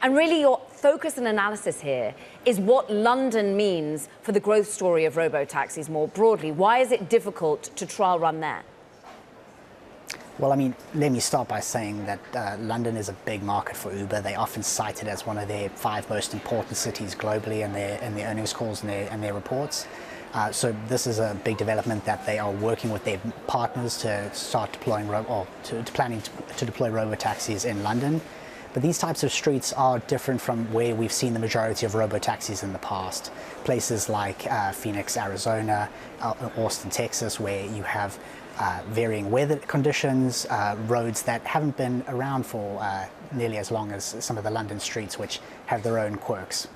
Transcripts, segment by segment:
And really your focus and analysis here is what London means for the growth story of robo-taxis more broadly. Why is it difficult to trial run there? Well, I mean, let me start by saying that London is a big market for Uber. They often cite it as one of their 5 most important cities globally in their earnings calls and their reports. So this is a big development that they are working with their partners to start deploying planning to deploy robo-taxis in London. But these types of streets are different from where we've seen the majority of robo-taxis in the past. Places like Phoenix, Arizona, Austin, Texas, where you have varying weather conditions, roads that haven't been around for nearly as long as some of the London streets, which have their own quirks.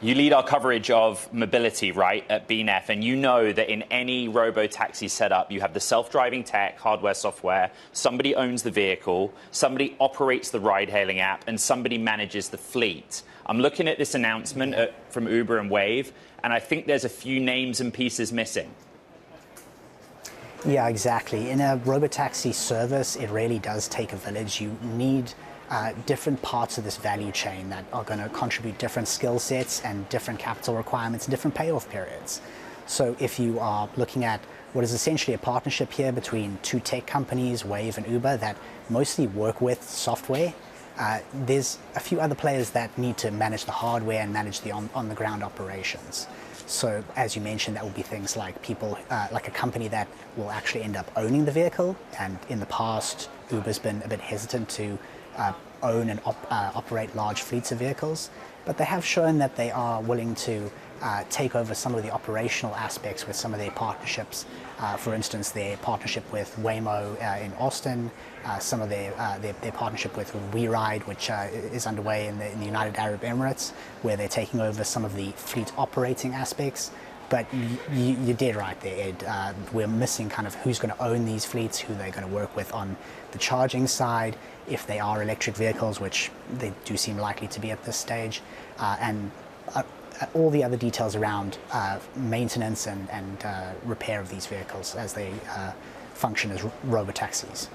You lead our coverage of mobility, right, at BNEF, and you know that in any robo-taxi setup, you have the self-driving tech, hardware, software, somebody owns the vehicle, somebody operates the ride-hailing app, and somebody manages the fleet. I'm looking at this announcement from Uber and Wayve, and I think there's a few names and pieces missing. Yeah, exactly. In a robotaxi service, it really does take a village. You need different parts of this value chain that are going to contribute different skill sets and different capital requirements and different payoff periods. So if you are looking at what is essentially a partnership here between 2 tech companies, Wayve and Uber, that mostly work with software, there's a few other players that need to manage the hardware and manage the on-the-ground operations. So as you mentioned, that will be things like people, like a company that will actually end up owning the vehicle. And in the past, Uber's been a bit hesitant to own and operate large fleets of vehicles. But they have shown that they are willing to take over some of the operational aspects with some of their partnerships. For instance, their partnership with Waymo in Austin, some of their partnership with WeRide, which is underway in the United Arab Emirates, where they're taking over some of the fleet operating aspects. But you did right there, Ed. We're missing kind of who's going to own these fleets, who they're going to work with on the charging side, if they are electric vehicles, which they do seem likely to be at this stage, and all the other details around maintenance and repair of these vehicles as they function as robo-taxis.